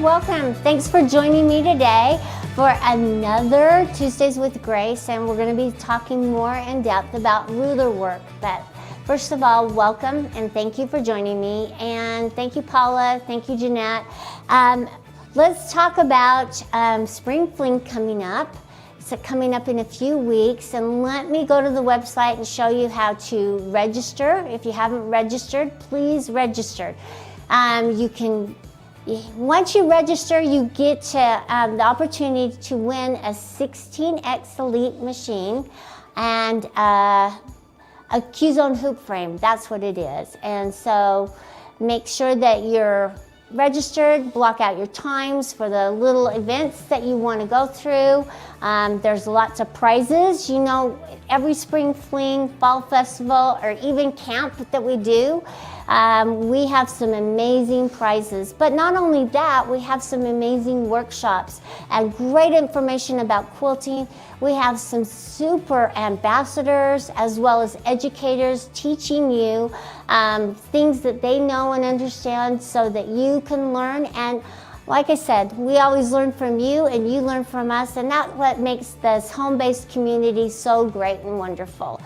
welcome. Thanks for joining me today for another Tuesdays with Grace, and we're going to be talking more in depth about ruler work. But first of all, welcome and thank you for joining me, and thank you, Paula, thank you, Jeanette. Let's talk about Spring Fling coming up. It's coming up in a few weeks, and let me go to the website and show you how to register. If you haven't registered, please register. Once you register, you get the opportunity to win a 16X Elite machine and a Q-Zone hoop frame. That's what it is. And so make sure that you're registered, block out your times for the little events that you want to go through. There's lots of prizes. You know, every Spring Fling, Fall Festival, or even camp that we do, we have some amazing prizes. But not only that, we have some amazing workshops and great information about quilting. We have some super ambassadors as well as educators teaching you things that they know and understand so that you can learn. And like I said, we always learn from you and you learn from us, and that's what makes this home-based community so great and wonderful.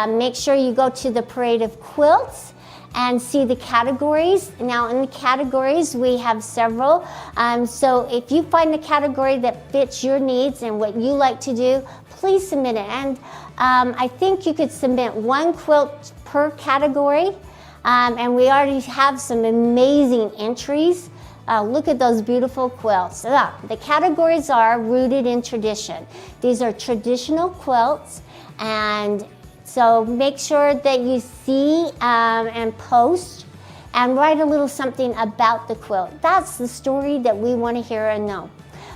Make sure you go to the Parade of Quilts and see the categories. Now in the categories we have several, so if you find a category that fits your needs and what you like to do, please submit it. And I think you could submit one quilt per category, and we already have some amazing entries. Look at those beautiful quilts. The categories are rooted in tradition. These are traditional quilts, and so make sure that you see and post and write a little something about the quilt. That's the story that we want to hear and know.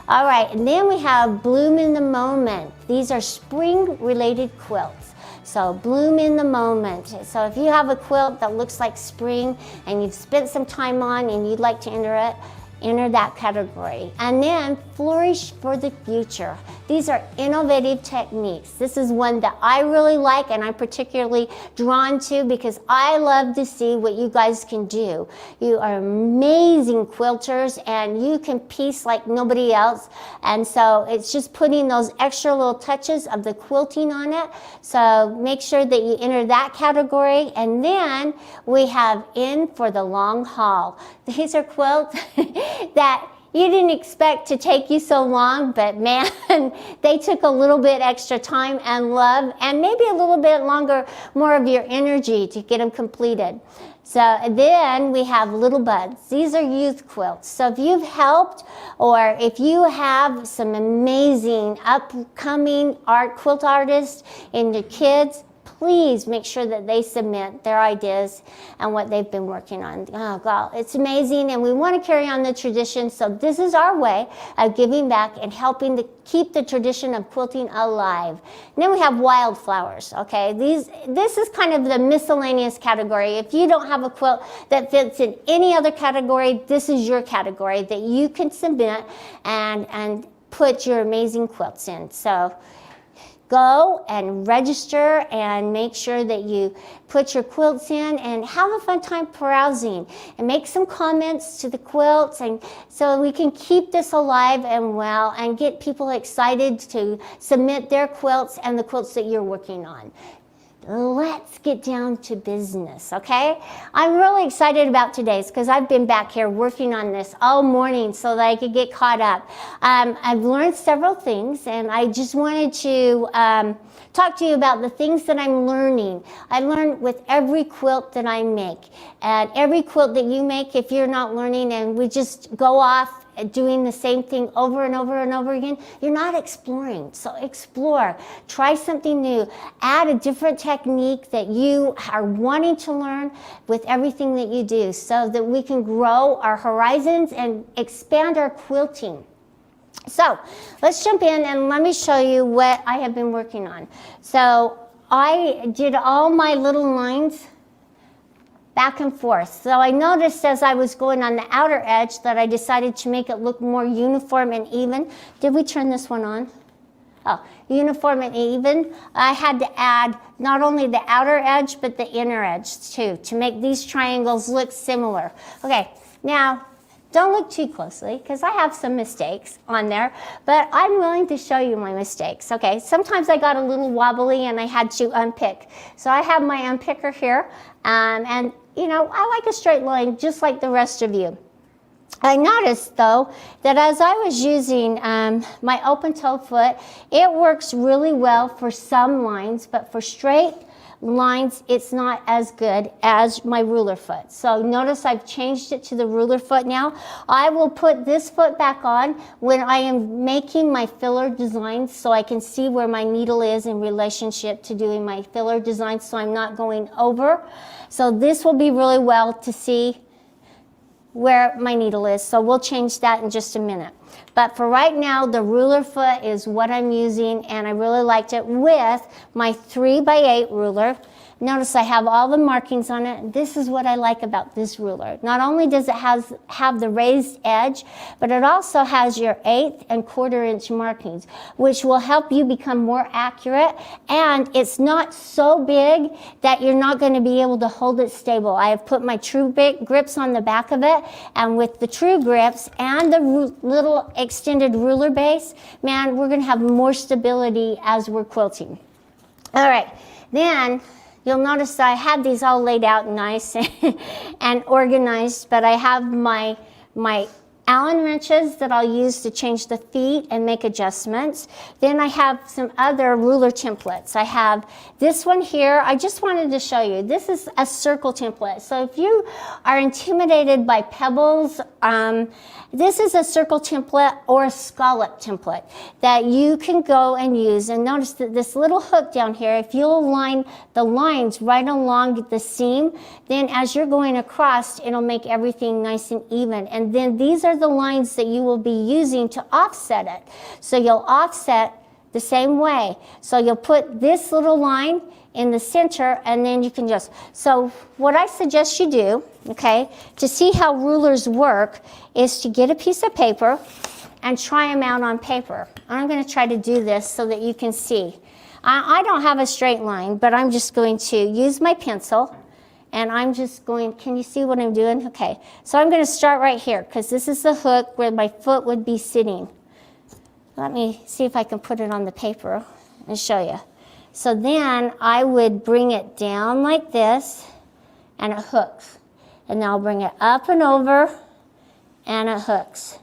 All right, and then we have Bloom in the Moment. These are spring-related quilts. So bloom in the moment. So if you have a quilt that looks like spring and you've spent some time on and you'd like to enter it, enter that category. And then Flourish for the Future. These are innovative techniques. This is one that I really like and I'm particularly drawn to because I love to see what you guys can do. You are amazing quilters and you can piece like nobody else. And so it's just putting those extra little touches of the quilting on it. So make sure that you enter that category. And then we have In for the Long Haul. These are quilts that you didn't expect to take you so long, but man, they took a little bit extra time and love and maybe a little bit longer, more of your energy to get them completed. So then we have Little Buds. These are youth quilts. So if you've helped or if you have some amazing upcoming quilt artists in your kids, please make sure that they submit their ideas and what they've been working on. Oh God, it's amazing, and we want to carry on the tradition, so this is our way of giving back and helping to keep the tradition of quilting alive. And then we have Wildflowers, okay? This is kind of the miscellaneous category. If you don't have a quilt that fits in any other category, this is your category that you can submit and put your amazing quilts in. So go and register and make sure that you put your quilts in and have a fun time browsing and make some comments to the quilts, and so we can keep this alive and well and get people excited to submit their quilts and the quilts that you're working on. Let's get down to business, okay? I'm really excited about today's because I've been back here working on this all morning so that I could get caught up. I've learned several things, and I just wanted to talk to you about the things that I'm learning. I learn with every quilt that I make, and every quilt that you make, if you're not learning and we just go off doing the same thing over and over and over again, you're not exploring. So explore, try something new, add a different technique that you are wanting to learn with everything that you do so that we can grow our horizons and expand our quilting. So let's jump in and let me show you what I have been working on. So I did all my little lines back and forth. So I noticed as I was going on the outer edge that I decided to make it look more uniform and even. Did we turn this one on? Oh, uniform and even. I had to add not only the outer edge but the inner edge too to make these triangles look similar. Okay, now Don't look too closely because I have some mistakes on there, but I'm willing to show you my mistakes. Okay, sometimes I got a little wobbly and I had to unpick. So I have my unpicker here, and you know, I like a straight line just like the rest of you. I noticed though that as I was using my open toe foot, it works really well for some lines, but for straight lines, it's not as good as my ruler foot. So notice I've changed it to the ruler foot now. I will put this foot back on when I am making my filler designs so I can see where my needle is in relationship to doing my filler designs so I'm not going over. So this will be really well to see where my needle is. So we'll change that in just a minute. But for right now, the ruler foot is what I'm using, and I really liked it with my 3x8 ruler. Notice I have all the markings on it. This is what I like about this ruler. Not only does it have the raised edge, but it also has your 1/8 and 1/4 inch markings, which will help you become more accurate. And it's not so big that you're not going to be able to hold it stable. I have put my true grips on the back of it, and with the true grips and the little extended ruler base, man, we're going to have more stability as we're quilting. All right, then you'll notice I have these all laid out nice and organized, but I have my Allen wrenches that I'll use to change the feet and make adjustments. Then I have some other ruler templates. I have this one here. I just wanted to show you. This is a circle template. So if you are intimidated by pebbles, this is a circle template or a scallop template that you can go and use. And notice that this little hook down here, if you'll align the lines right along the seam, then as you're going across, it'll make everything nice and even. And then these are the lines that you will be using to offset it. So you'll offset the same way. So you'll put this little line in the center, and then you can just, so what I suggest you do, okay, to see how rulers work is to get a piece of paper and try them out on paper. I'm going to try to do this so that you can see. I don't have a straight line, but I'm just going to use my pencil, and I'm just going, can you see what I'm doing? Okay, so I'm going to start right here because this is the hook where my foot would be sitting. Let me see if I can put it on the paper and show you. So then I would bring it down like this, and it hooks. And then I'll bring it up and over, and it hooks.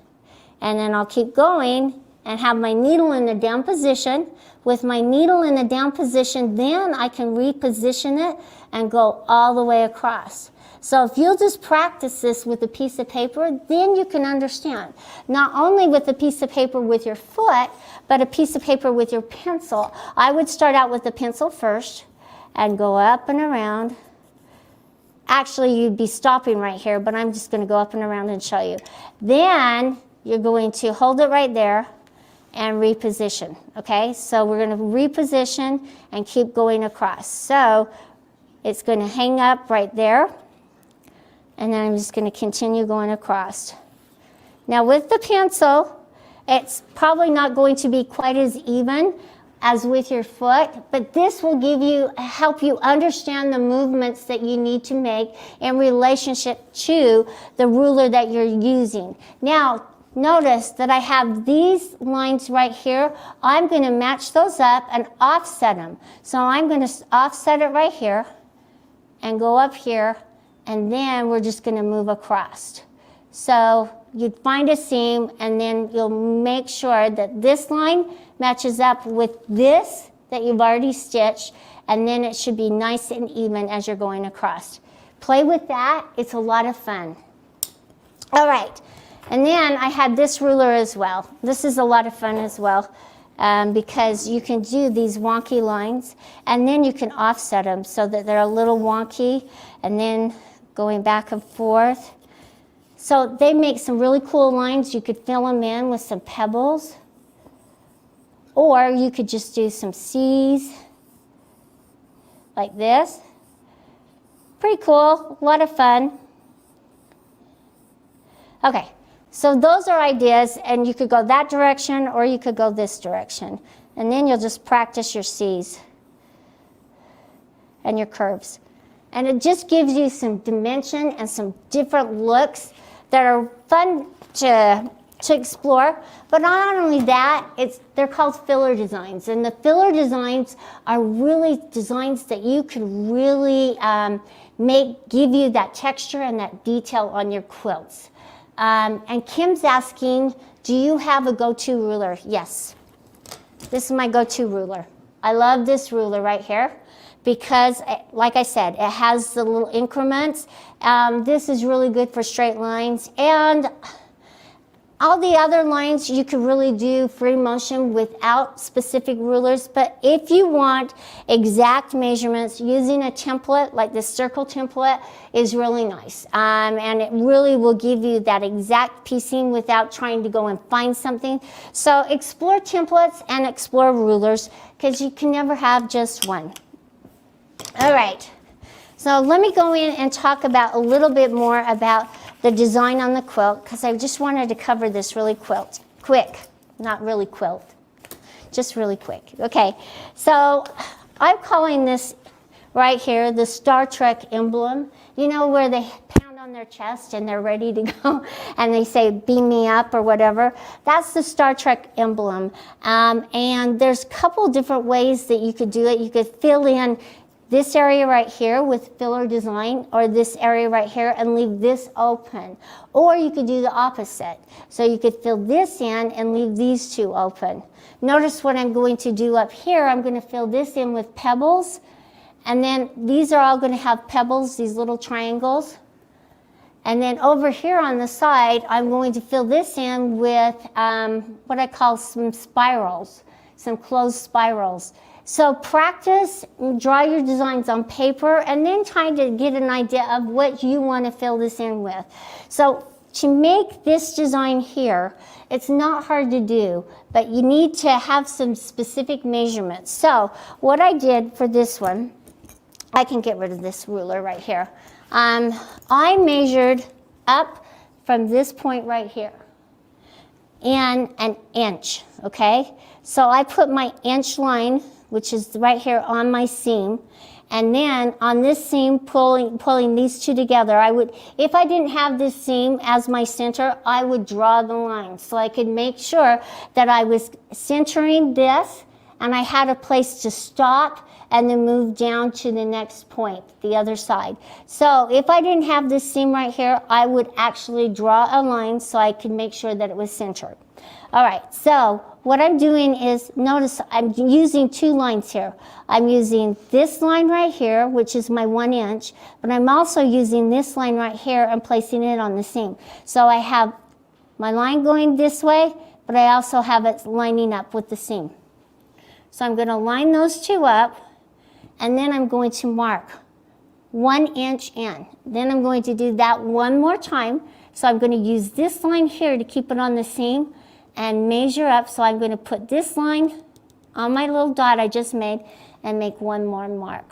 And then I'll keep going and have my needle in the down position. With my needle in the down position, then I can reposition it and go all the way across. So if you'll just practice this with a piece of paper, then you can understand. Not only with a piece of paper with your foot, but a piece of paper with your pencil. I would start out with the pencil first and go up and around. Actually, you'd be stopping right here, but I'm just going to go up and around and show you. Then you're going to hold it right there and reposition, okay? So we're going to reposition and keep going across. So it's going to hang up right there. And then I'm just going to continue going across. Now with the pencil, it's probably not going to be quite as even as with your foot, but this will help you understand the movements that you need to make in relationship to the ruler that you're using. Now, notice that I have these lines right here. I'm going to match those up and offset them. So I'm going to offset it right here and go up here, and then we're just going to move across. So you'd find a seam, and then you'll make sure that this line matches up with this that you've already stitched, and then it should be nice and even as you're going across. Play with that. It's a lot of fun. All right. And then I had this ruler as well. This is a lot of fun as well. Because you can do these wonky lines, and then you can offset them so that they're a little wonky, and then going back and forth. So they make some really cool lines. You could fill them in with some pebbles, or you could just do some C's like this. Pretty cool, a lot of fun. Okay. So those are ideas, and you could go that direction or you could go this direction. And then you'll just practice your C's and your curves. And it just gives you some dimension and some different looks that are fun to explore. But not only that, they're called filler designs. And the filler designs are really designs that you can really give you that texture and that detail on your quilts. And Kim's asking, do you have a go-to ruler? Yes. This is my go-to ruler. I love this ruler right here because, like I said, it has the little increments. This is really good for straight lines. And all the other lines you can really do free motion without specific rulers, but if you want exact measurements, using a template like this circle template is really nice. And it really will give you that exact piecing without trying to go and find something. So explore templates and explore rulers because you can never have just one. All right, so let me go in and talk about a little bit more about the design on the quilt, because I just wanted to cover this really quick, not really quilt, just really quick. Okay, so I'm calling this right here the Star Trek emblem. You know where they pound on their chest and they're ready to go and they say, beam me up or whatever? That's the Star Trek emblem. And there's a couple different ways that you could do it. You could fill in this area right here with filler design, or this area right here and leave this open. Or you could do the opposite. So you could fill this in and leave these two open. Notice what I'm going to do up here. I'm going to fill this in with pebbles. And then these are all going to have pebbles, these little triangles. And then over here on the side, I'm going to fill this in with what I call some spirals, some closed spirals. So practice, draw your designs on paper, and then try to get an idea of what you want to fill this in with. So to make this design here, it's not hard to do, but you need to have some specific measurements. So what I did for this one, I can get rid of this ruler right here. I measured up from this point right here in an inch, okay? So I put my inch line, which is right here on my seam. And then on this seam, pulling these two together, if I didn't have this seam as my center, I would draw the line. So I could make sure that I was centering this and I had a place to stop and then move down to the next point, the other side. So if I didn't have this seam right here, I would actually draw a line so I could make sure that it was centered. All right, so what I'm doing is, notice I'm using two lines here. I'm using this line right here, which is my 1 inch, but I'm also using this line right here and placing it on the seam. So I have my line going this way, but I also have it lining up with the seam. So I'm going to line those two up, and then I'm going to mark 1 inch in. Then I'm going to do that one more time. So I'm going to use this line here to keep it on the seam and measure up. So I'm going to put this line on my little dot I just made and make one more mark.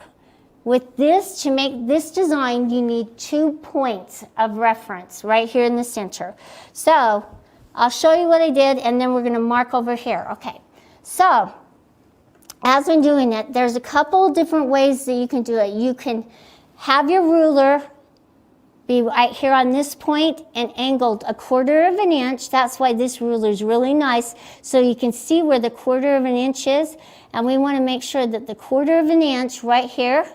With this, to make this design, you need 2 points of reference right here in the center. So I'll show you what I did, and then we're going to mark over here. Okay, so as I'm doing it, there's a couple different ways that you can do it. You can have your ruler be right here on this point and angled 1/4 of an inch. That's why this ruler is really nice, so you can see where the 1/4 of an inch is. And we want to make sure that the 1/4 of an inch right here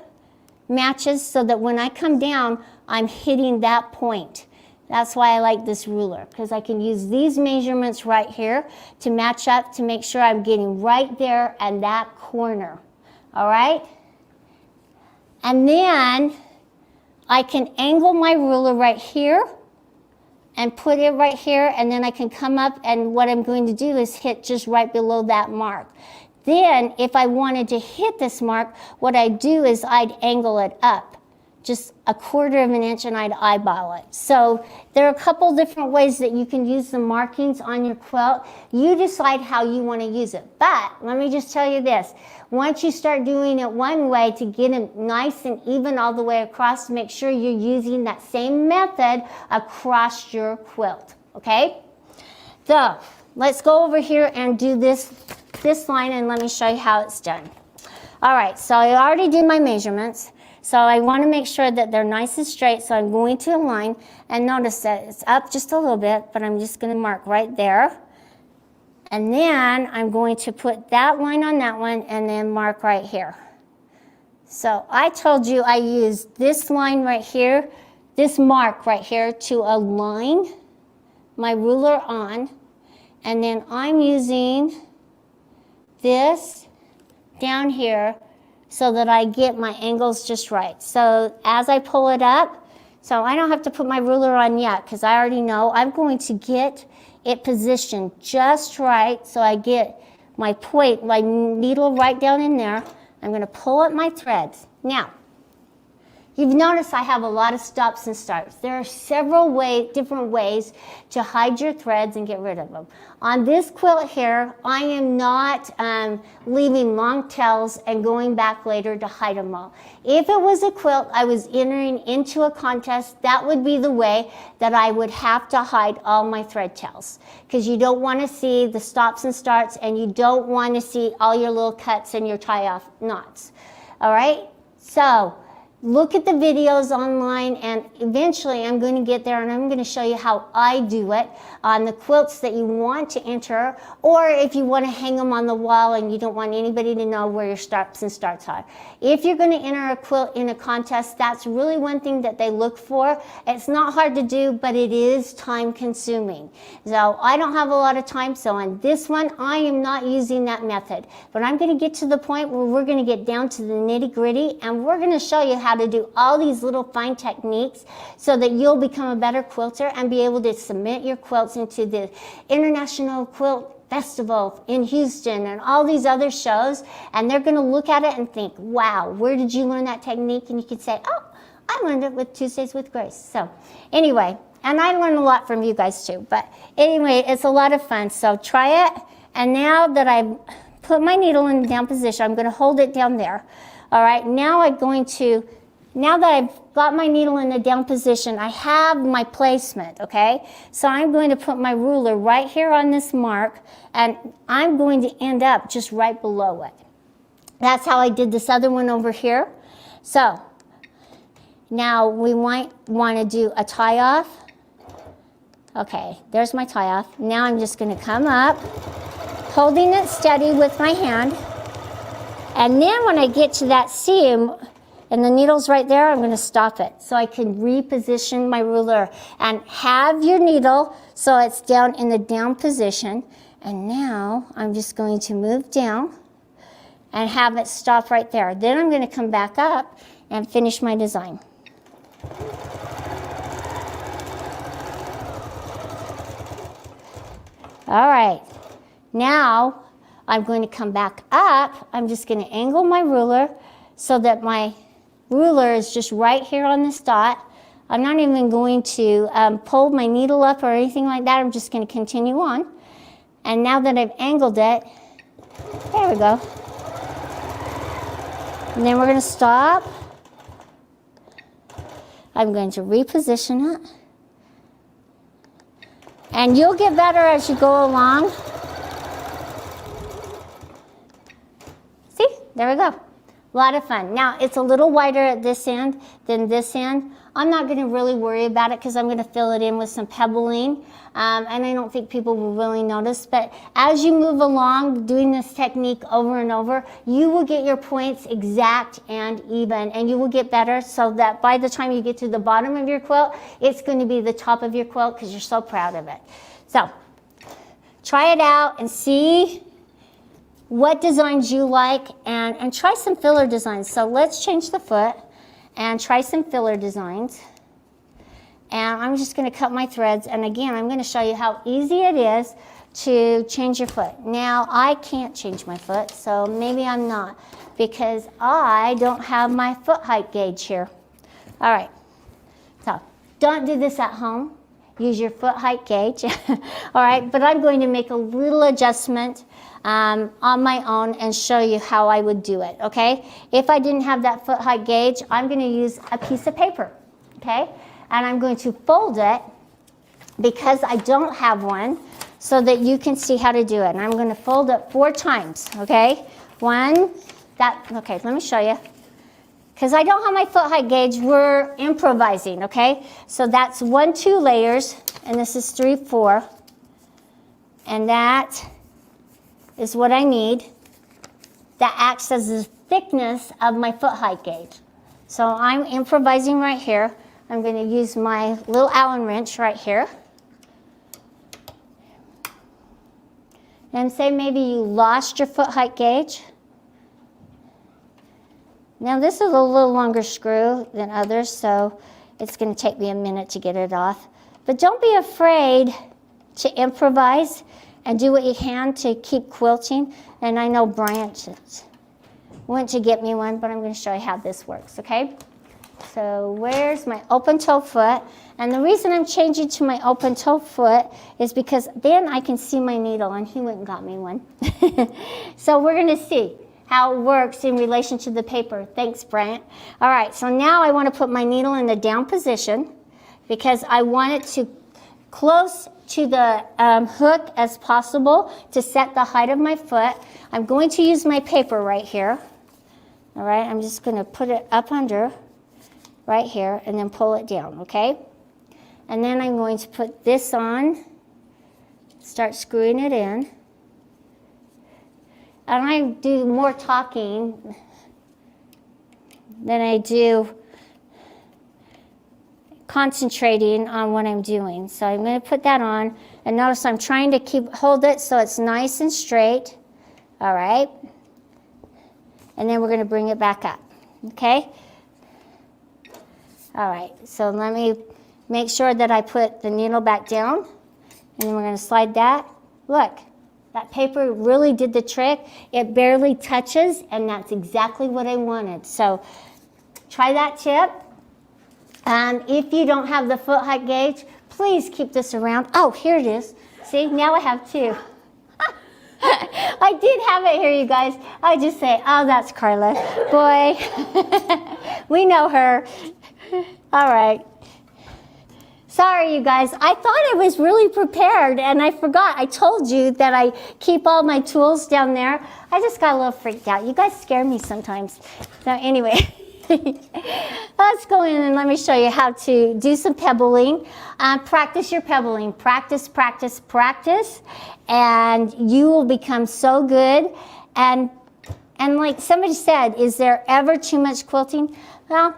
matches, so that when I come down, I'm hitting that point. That's why I like this ruler, because I can use these measurements right here to match up to make sure I'm getting right there and that corner. All right? And then I can angle my ruler right here and put it right here, and then I can come up, and what I'm going to do is hit just right below that mark. Then if I wanted to hit this mark, what I'd do is I'd angle it up just 1/4 of an inch and I'd eyeball it. So there are a couple different ways that you can use the markings on your quilt. You decide how you want to use it. But let me just tell you this. Once you start doing it one way to get it nice and even all the way across, make sure you're using that same method across your quilt, okay? So let's go over here and do this line, and let me show you how it's done. All right, so I already did my measurements. So I want to make sure that they're nice and straight. So I'm going to align, and notice that it's up just a little bit, but I'm just going to mark right there. And then I'm going to put that line on that one and then mark right here. So I told you I used this line right here, this mark right here to align my ruler on. And then I'm using this down here so that I get my angles just right. So as I pull it up, so I don't have to put my ruler on yet because I already know I'm going to get it positioned just right so I get my point, my needle right down in there. I'm going to pull up my threads. Now, you've noticed I have a lot of stops and starts. There are several different ways to hide your threads and get rid of them. On this quilt here, I am not leaving long tails and going back later to hide them all. If it was a quilt I was entering into a contest, that would be the way that I would have to hide all my thread tails, because you don't want to see the stops and starts, and you don't want to see all your little cuts and your tie-off knots. All right? So look at the videos online, and eventually I'm going to get there and I'm going to show you how I do it on the quilts that you want to enter, or if you want to hang them on the wall and you don't want anybody to know where your stops and starts are. If you're going to enter a quilt in a contest, that's really one thing that they look for. It's not hard to do, but it is time consuming. So I don't have a lot of time, so on this one I am not using that method. But I'm going to get to the point where we're going to get down to the nitty-gritty, and we're going to show you how to do all these little fine techniques so that you'll become a better quilter and be able to submit your quilts into the International Quilt Festival in Houston and all these other shows, and they're going to look at it and think, wow, where did you learn that technique? And you can say, oh, I learned it with Tuesdays with Grace. So anyway, and I learned a lot from you guys too, but anyway, it's a lot of fun. So try it. And now that I've put my needle in the down position, I'm going to hold it down there. All right, now now that I've got my needle in the down position, I have my placement, okay? So I'm going to put my ruler right here on this mark, and I'm going to end up just right below it. That's how I did this other one over here. So now we might want to do a tie-off. Okay, there's my tie-off. Now I'm just going to come up, holding it steady with my hand, and then when I get to that seam, and the needle's right there, I'm going to stop it so I can reposition my ruler. And have your needle so it's down in the down position. And now I'm just going to move down and have it stop right there. Then I'm going to come back up and finish my design. All right, now I'm going to come back up. I'm just going to angle my ruler so that my ruler is just right here on this dot. I'm not even going to pull my needle up or anything like that. I'm just going to continue on. And now that I've angled it, there we go. And then we're going to stop. I'm going to reposition it. And you'll get better as you go along. See, there we go. A lot of fun. Now, it's a little wider at this end than this end. I'm not going to really worry about it because I'm going to fill it in with some pebbling. And I don't think people will really notice. But as you move along doing this technique over and over, you will get your points exact and even. And you will get better so that by the time you get to the bottom of your quilt, it's going to be the top of your quilt because you're so proud of it. So, try it out and see what designs you like, and try some filler designs. So let's change the foot and try some filler designs. And I'm just going to cut my threads, and again I'm going to show you how easy it is to change your foot. Now I can't change my foot, so maybe I'm not, because I don't have my foot height gauge here. All right, so don't do this at home. Use your foot height gauge. All right, but I'm going to make a little adjustment on my own and show you how I would do it, okay? If I didn't have that foot height gauge, I'm going to use a piece of paper, okay? And I'm going to fold it because I don't have one so that you can see how to do it. And I'm going to fold it 4 times, okay? Okay, let me show you. because I don't have my foot height gauge, we're improvising, okay? So that's 1, 2 layers, and this is 3, 4. And that is what I need. That acts as the thickness of my foot height gauge. So I'm improvising right here. I'm going to use my little Allen wrench right here. And say maybe you lost your foot height gauge. Now this is a little longer screw than others, so it's going to take me a minute to get it off. But don't be afraid to improvise and do what you can to keep quilting. And I know Bryant went to get me one, but I'm going to show you how this works, okay? So where's my open toe foot? And the reason I'm changing to my open toe foot is because then I can see my needle, and he went and got me one. So we're going to see how it works in relation to the paper. Thanks, Bryant. All right, so now I want to put my needle in the down position because I want it to close to the hook as possible to set the height of my foot. I'm going to use my paper right here. All right, I'm just going to put it up under right here and then pull it down, okay? And then I'm going to put this on, start screwing it in. And I do more talking than I do concentrating on what I'm doing. So I'm going to put that on, and notice I'm trying to hold it so it's nice and straight. All right. And then we're going to bring it back up. Okay? All right. So let me make sure that I put the needle back down, and then we're going to slide that. Look. That paper really did the trick. It barely touches, and that's exactly what I wanted. So try that tip. If you don't have the foot height gauge, please keep this around. Oh, here it is. See, now I have 2. I did have it here, you guys. I just say, oh, that's Karla. Boy, we know her. All right. Sorry, you guys. I thought I was really prepared, and I forgot. I told you that I keep all my tools down there. I just got a little freaked out. You guys scare me sometimes. So anyway, let's go in and let me show you how to do some pebbling. Practice your pebbling. Practice, practice, practice, and you will become so good. And like somebody said, is there ever too much quilting? Well,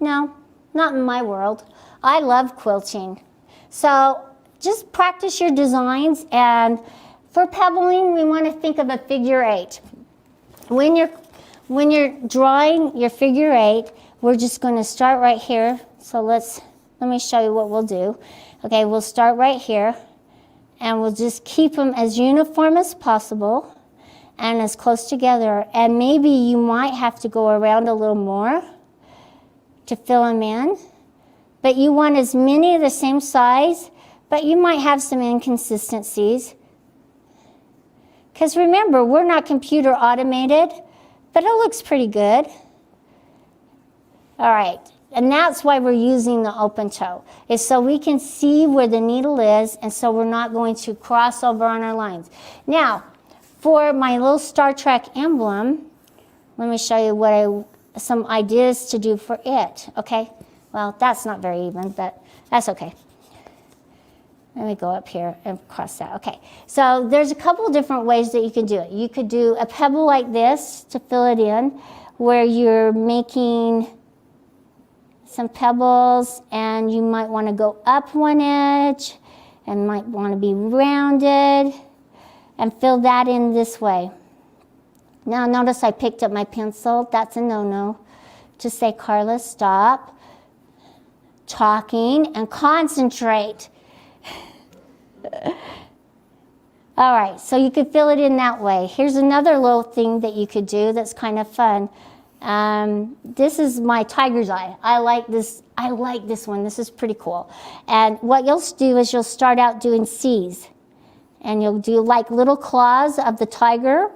no, not in my world. I love quilting. So just practice your designs, and for pebbling, we want to think of a figure 8. When you're drawing your figure 8, we're just going to start right here. So let me show you what we'll do. Okay, we'll start right here, and we'll just keep them as uniform as possible and as close together. And maybe you might have to go around a little more to fill them in. But you want as many of the same size, but you might have some inconsistencies. Because remember, we're not computer automated, but it looks pretty good. All right, and that's why we're using the open toe, is so we can see where the needle is, and so we're not going to cross over on our lines. Now, for my little Star Trek emblem, let me show you some ideas to do for it, okay? Well, that's not very even, but that's okay. Let me go up here and cross that. Okay, so there's a couple of different ways that you can do it. You could do a pebble like this to fill it in, where you're making some pebbles, and you might want to go up one edge and might want to be rounded and fill that in this way. Now notice I picked up my pencil. That's a no-no. To say, Karla, stop talking and concentrate. All right, so you could fill it in that way. Here's another little thing that you could do that's kind of fun. This is my tiger's eye. I like this one. This is pretty cool. And what you'll do is you'll start out doing C's, and you'll do like little claws of the tiger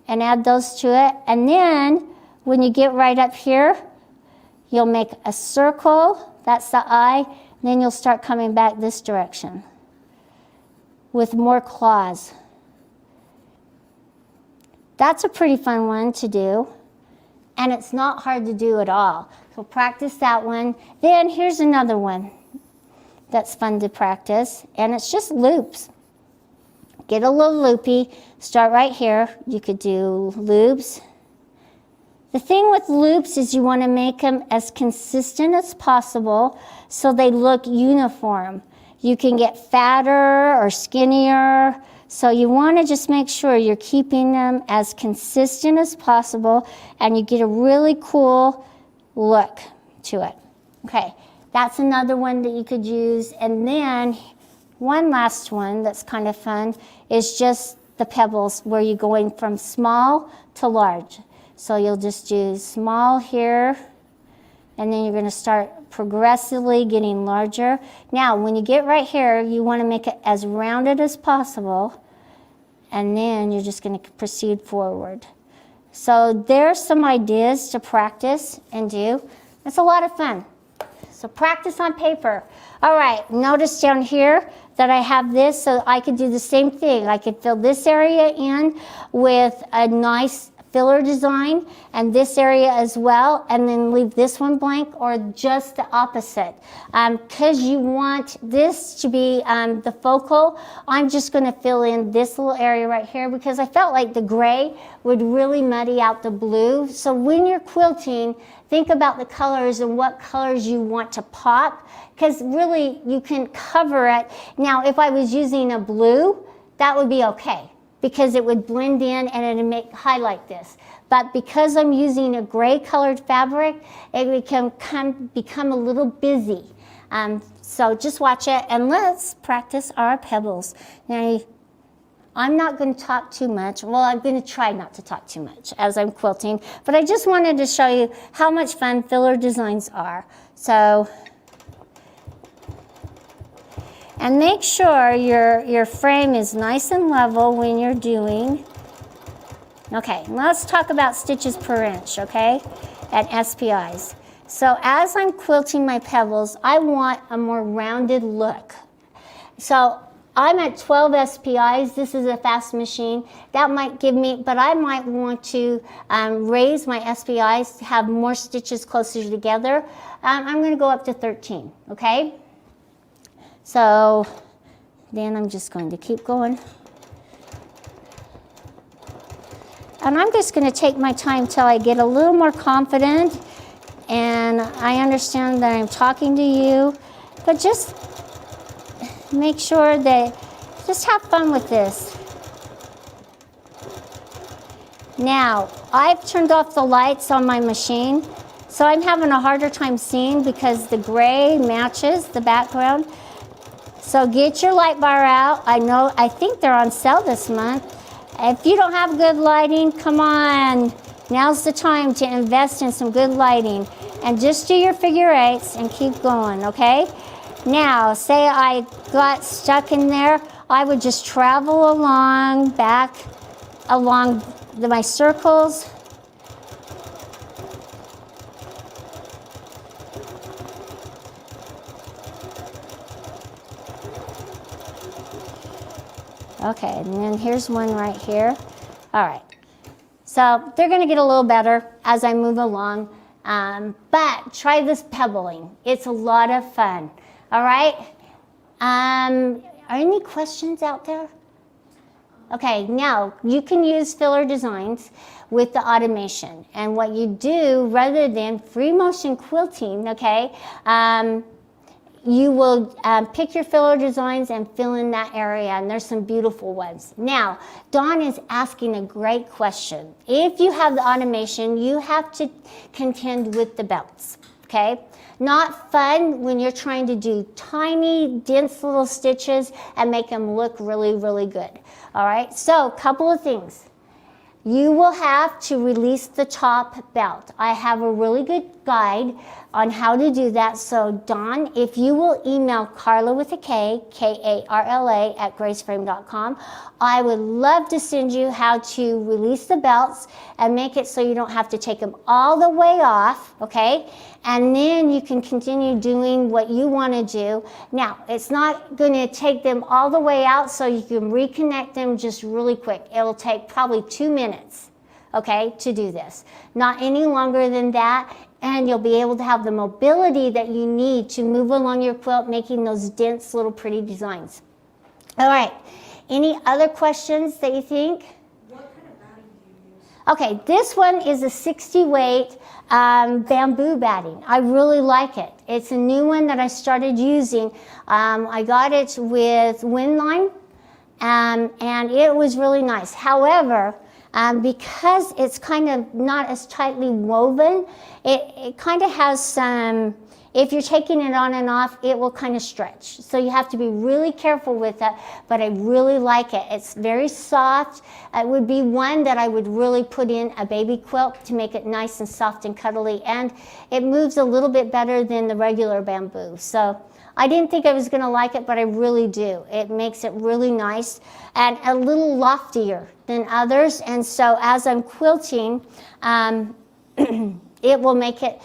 and add those to it. And then when you get right up here, you'll make a circle. That's the eye. And then you'll start coming back this direction with more claws. That's a pretty fun one to do. and it's not hard to do at all. So practice that one. Then here's another one that's fun to practice, and it's just loops. Get a little loopy, start right here. You could do loops. The thing with loops is you want to make them as consistent as possible so they look uniform. You can get fatter or skinnier, so you want to just make sure you're keeping them as consistent as possible and you get a really cool look to it. Okay, that's another one that you could use. And then one last one that's kind of fun is just the pebbles, where you're going from small to large. So you'll just do small here, and then you're going to start progressively getting larger. Now, when you get right here, you want to make it as rounded as possible, and then you're just going to proceed forward. So there's some ideas to practice and do. It's a lot of fun. So practice on paper. All right, notice down here that I have this, so I could do the same thing. I could fill this area in with a nice filler design and this area as well, and then leave this one blank, or just the opposite. Because you want this to be the focal, I'm just going to fill in this little area right here because I felt like the gray would really muddy out the blue. So when you're quilting, think about the colors and what colors you want to pop, because really you can cover it. Now, if I was using a blue, that would be okay, because it would blend in and it would make highlight this. But because I'm using a gray colored fabric, it would become a little busy. So just watch it, and let's practice our pebbles. Now, I'm not going to talk too much. Well, I'm going to try not to talk too much as I'm quilting, but I just wanted to show you how much fun filler designs are. So, and make sure your frame is nice and level when you're doing. Okay, let's talk about stitches per inch, okay, at SPIs. So as I'm quilting my pebbles, I want a more rounded look. So I'm at 12 SPIs. This is a fast machine. That might give me, but I might want to raise my SPIs to have more stitches closer together. I'm going to go up to 13, okay? So then I'm just going to keep going. And I'm just going to take my time till I get a little more confident and I understand that I'm talking to you, but just make sure that, just have fun with this. Now, I've turned off the lights on my machine, so I'm having a harder time seeing because the gray matches the background. So get your light bar out. I think they're on sale this month. If you don't have good lighting, come on. Now's the time to invest in some good lighting. And just do your figure eights and keep going, okay? Now, say I got stuck in there, I would just travel along, back along my circles. Okay, and then here's one right here. All right, so they're gonna get a little better as I move along, but try this pebbling. It's a lot of fun, all right? Are any questions out there? Okay, now you can use filler designs with the automation, and what you do, rather than free motion quilting, okay, you will pick your filler designs and fill in that area, and there's some beautiful ones. Now, Dawn is asking a great question. If you have the automation, you have to contend with the belts, okay? Not fun when you're trying to do tiny, dense little stitches and make them look really, really good, all right? So, a couple of things. You will have to release the top belt. I have a really good guide on how to do that. So Dawn, if you will email Karla with a K, K-A-R-L-A @graceframe.com, I would love to send you how to release the belts and make it so you don't have to take them all the way off, okay? And then you can continue doing what you want to do. Now, it's not going to take them all the way out, so you can reconnect them just really quick. It'll take probably 2 minutes, okay, to do this. Not any longer than that, and you'll be able to have the mobility that you need to move along your quilt, making those dense little pretty designs. All right, any other questions that you think? What kind of batting do you use? Okay, this one is a 60 weight bamboo batting. I really like it. It's a new one that I started using. I got it with Windline, and it was really nice. However, because it's kind of not as tightly woven, it kind of has some, if you're taking it on and off, it will kind of stretch. So you have to be really careful with that, but I really like it. It's very soft. It would be one that I would really put in a baby quilt to make it nice and soft and cuddly, and it moves a little bit better than the regular bamboo. So I didn't think I was going to like it, but I really do. It makes it really nice and a little loftier than others, and so as I'm quilting, it will make it,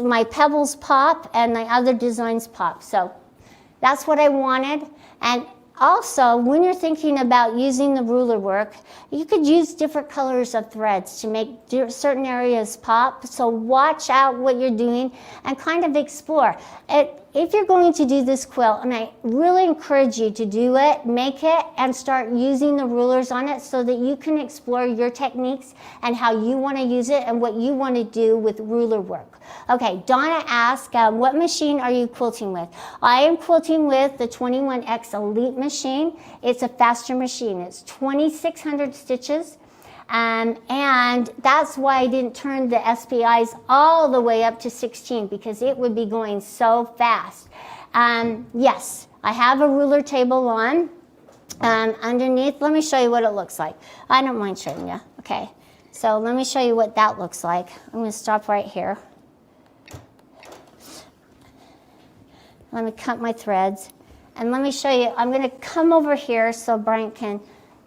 my pebbles pop and my other designs pop. So that's what I wanted. And also, when you're thinking about using the ruler work, you could use different colors of threads to make certain areas pop. So watch out what you're doing and kind of explore. If you're going to do this quilt, and I really encourage you to do it, make it, and start using the rulers on it so that you can explore your techniques and how you want to use it and what you want to do with ruler work. Okay, Donna asked, what machine are you quilting with? I am quilting with the 21X Elite machine. It's a faster machine. It's 2,600 stitches. And that's why I didn't turn the SPIs all the way up to 16, because it would be going so fast. Yes, I have a ruler table on. Underneath, let me show you what it looks like. I don't mind showing you. Okay, so let me show you what that looks like. I'm going to stop right here. Let me cut my threads. And let me show you, I'm going to come over here so Brian can,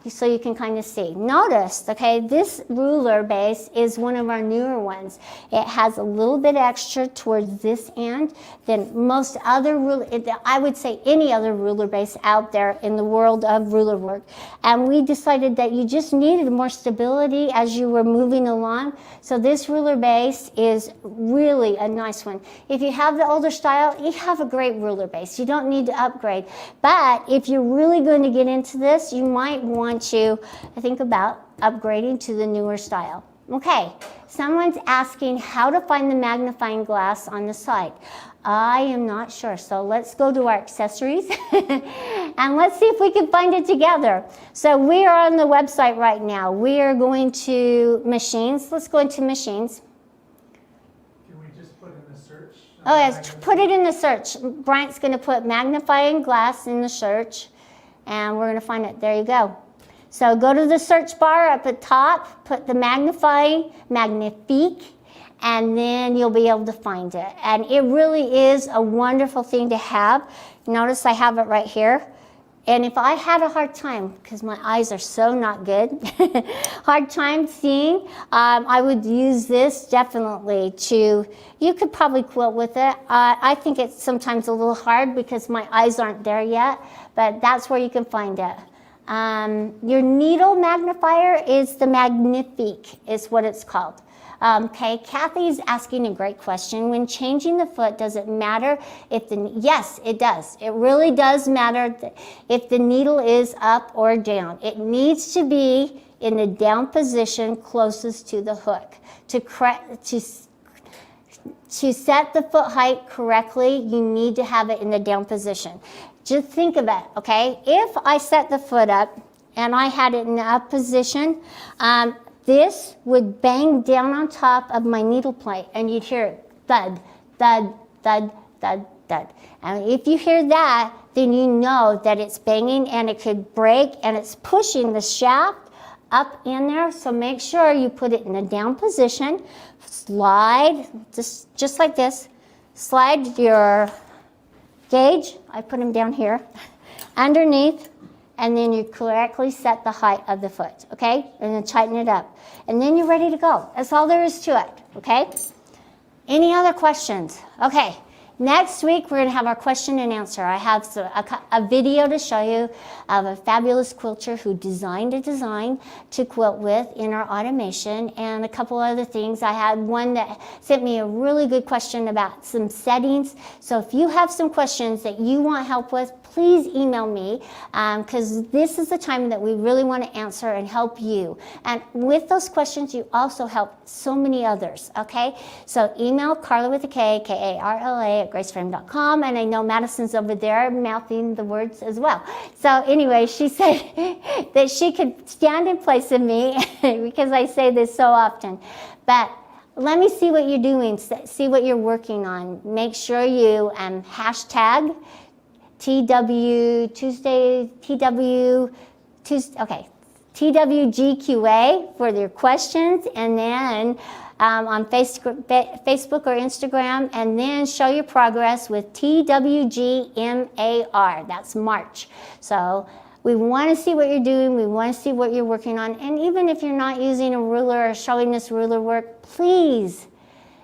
so you can kind of see. Notice, okay, this ruler base is one of our newer ones. It has a little bit extra towards this end than most other ruler, I would say any other ruler base out there in the world of ruler work. And we decided that you just needed more stability as you were moving along. So this ruler base is really a nice one. If you have the older style, you have a great ruler base. You don't need to upgrade. But if you're really going to get into this, you might want to think about upgrading to the newer style. Okay, someone's asking how to find the magnifying glass on the side. I am not sure, so let's go to our accessories and let's see if we can find it together. So we are on the website right now. We are going to machines. Let's go into machines. Can we just put in the search? Oh yes, put it in the search. Bryant's going to put magnifying glass in the search, and we're going to find it. There you go. So go to the search bar up at top, put the magnifique, and then you'll be able to find it. And it really is a wonderful thing to have. Notice I have it right here. And if I had a hard time, because my eyes are so not good, hard time seeing, I would use this definitely to, you could probably quilt with it. I think it's sometimes a little hard because my eyes aren't there yet, but that's where you can find it. Your needle magnifier is the Magnifique, is what it's called. Okay, Kathy's asking a great question. When changing the foot, does it matter if yes, it does. It really does matter if the needle is up or down. It needs to be in the down position closest to the hook. To set the foot height correctly, you need to have it in the down position. Just think of it, okay? If I set the foot up and I had it in the up position, this would bang down on top of my needle plate and you'd hear it thud, thud, thud, thud, thud. And if you hear that, then you know that it's banging and it could break and it's pushing the shaft up in there. So make sure you put it in a down position. Slide, just like this. Slide your gauge, I put them down here, underneath, and then you correctly set the height of the foot, okay? And then tighten it up. And then you're ready to go. That's all there is to it, okay? Any other questions? Okay, Next week, we're going to have our question and answer. I have a video to show you of a fabulous quilter who designed a design to quilt with in our automation, and a couple other things. I had one that sent me a really good question about some settings. So if you have some questions that you want help with, please email me, because this is the time that we really want to answer and help you. And with those questions, you also help so many others, okay? So email Karla with a K, Karla @graceframe.com, and I know Madison's over there mouthing the words as well. So anyway, she said that she could stand in place of me because I say this so often. But let me see what you're doing, see what you're working on. Make sure you hashtag TWGQA for your questions, and then on Facebook or Instagram, and then show your progress with TWGMAR. That's March. So we want to see what you're doing. We want to see what you're working on. And even if you're not using a ruler or showing us ruler work, please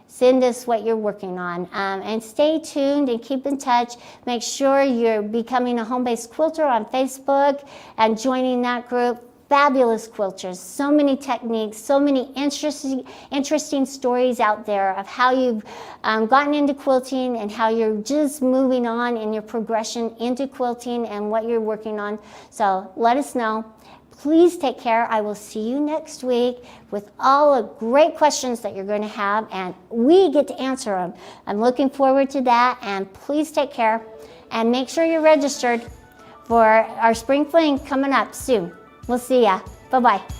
send us what you're working on, and stay tuned and keep in touch. Make sure you're becoming a home-based quilter on Facebook and joining that group. Fabulous quilters, so many techniques, so many interesting stories out there of how you've gotten into quilting and how you're just moving on in your progression into quilting and what you're working on. So let us know. Please take care. I will see you next week with all the great questions that you're going to have, and we get to answer them. I'm looking forward to that, and please take care. And make sure you're registered for our Spring Fling coming up soon. We'll see ya. Bye-bye.